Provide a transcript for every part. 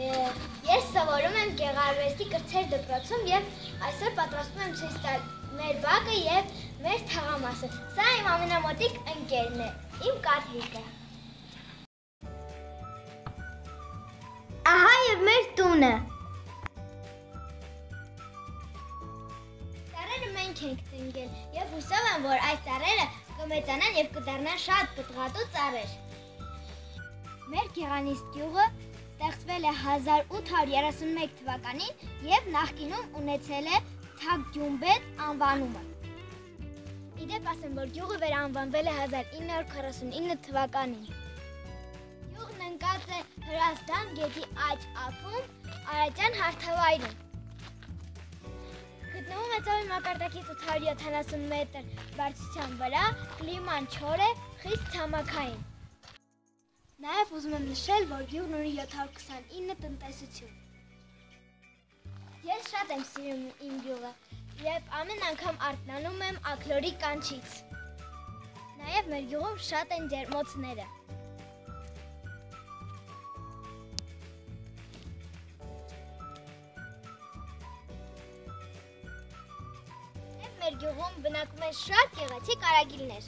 Ես սովորում եմ գեղարվեստի կրթեր դպրոցում և այսօր պատրաստում եմ ցույց տալ մեր բակը և մեր թաղամասը։ Սա իմ ամենամոտիկ ընկերն է, իմ Կատրիկը։ Ահա և մեր տունը։ Ծառերը մենք ենք տնկել և հուսով եմ, որ այս ծառերը կմեծանան և կդառնան շատ պտղատու ծառեր։ Մեր գեղանիստ գյուղը ստեղծվել է 1831 թվականին և նախկինում ունեցել է Թագ-Գյումբեթ անվանումը։ Իդեպ ասեմ, որ գյուղը վերանվանվել է 1949 թվականին։ Գյուղն ընկած է Հրազդան գետի աջ ափում, Արաջան հարթավայրում։ Գտնվում է ծովի մակարդակից 870 մետր բարձրության վրա, կլիման չոր է, խիստ ցամաքային։ Նաև ուզում եմ նշել, որ գյուղն ունի 729 տնտեսություն։ Ես շատ եմ սիրում իմ գյուղը և ամեն անգամ արթնանում եմ աքլորի կանչից։ Նաև մեր գյուղում շատ են ջերմոցները։ Նաև մեր գյուղում բնակվում են շատ գեղեցիկ արագիլներ։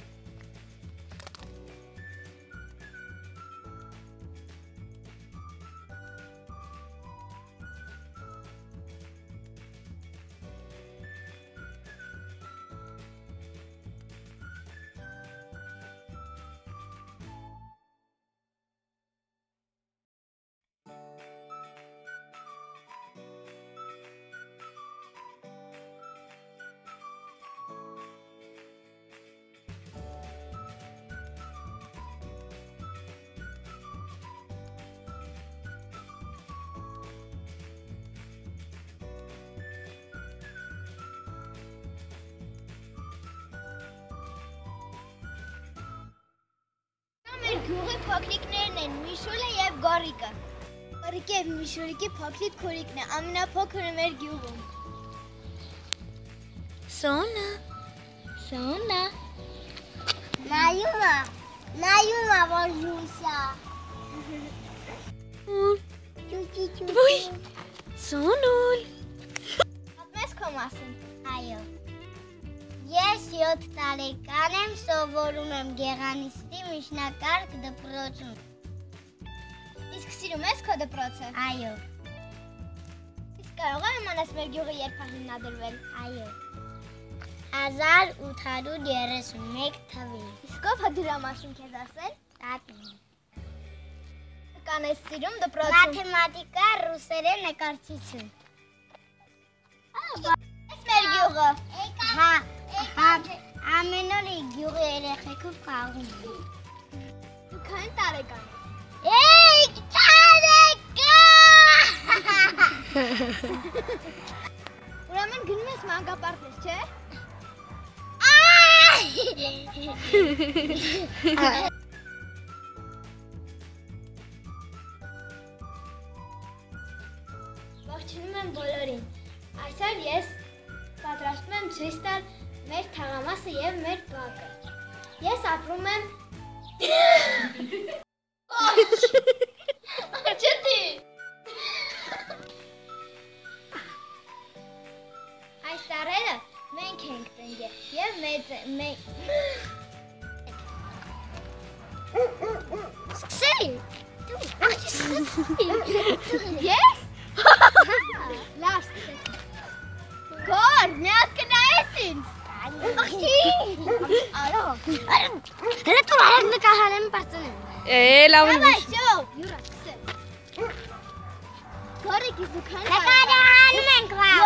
Մեր գյուղի փոքրիկներն են Միշուլը և Գորիկը։ Գորիկի և Միշուլիկի փոքրիկ քուրիկն է, ամենափոքրը մեր գյուղում։ Սոնա։ Սոնա։ Նայում է, որ լույսա։ Ոյ, Սոնուլ։ Պատմես քո մասին։ Այո։ Ես 7 տարեկան եմ, սովորում եմ գեղանիստի միջնակարգ դպրոցում։ Իսկ սիրում ես քո դպրոցը։ Այո։ Իսկ կարող եմ իմանալ մեր գյուղը երբ է հիմնադրվել։ Այո։ 1831 թվականին։ Իսկ ով է դրամաշուն քեզ ասել։ Տատին։ Կանես ես սիրում դպրոցում։ Մաթեմատիկա, ռուսերեն, նկարչություն։ Այս մեր գյուղը։ Հա։ Ամեն օր գյուղի երեխեքով խաղում են։ Դու քանի տարեկան ես։ 2 տարեկան։ Ուրեմն գնում ես մանկապարտեզ, չէ՞։ Ողջունում եմ բոլորին։ Այսօր ես պատրաստում եմ ցույց տալ մեր թաղամասը և մեր բակը։ Ես ապրում եմ Արջետի։ Այս ծառերը մենք ենք տնկել և մենք Սկսեի։ Ես։ Լավ սկսեցի։ Գոր, մի հատ կնայես ինձ։ Ախի։ Արա։ Հələ դու արագ նկարահանեմ բարձրանում։ Լավ է։ Давай, всё, Юра, սկսել։ Գորիկի դու քանի նկարահանում ենք վաղ։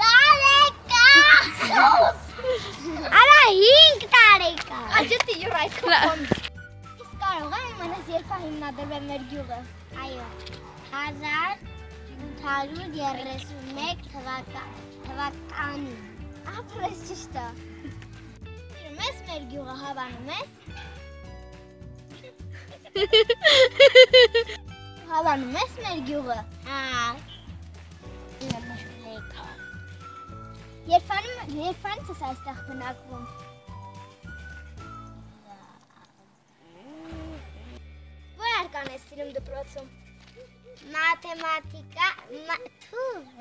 7 տարեկան։ Արա 5 տարեկան։ Արջետի Юра, այս քոն։ Իսկ կարող եմ իմանալ երբ է հիմնադրվել մեր գյուղը։ Այո։ 1831 թվականին։ Ապրես ճիշտ է։ Սիրում ես մեր գյուղը, հավանում ես։ Հավանում ես մեր գյուղը։ Հա։ Երբանից ես այստեղ բնակվում։ Որ արկան ես սիրում դպրոցում։ Մաթեմատիկա,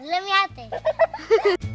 լմյատ է։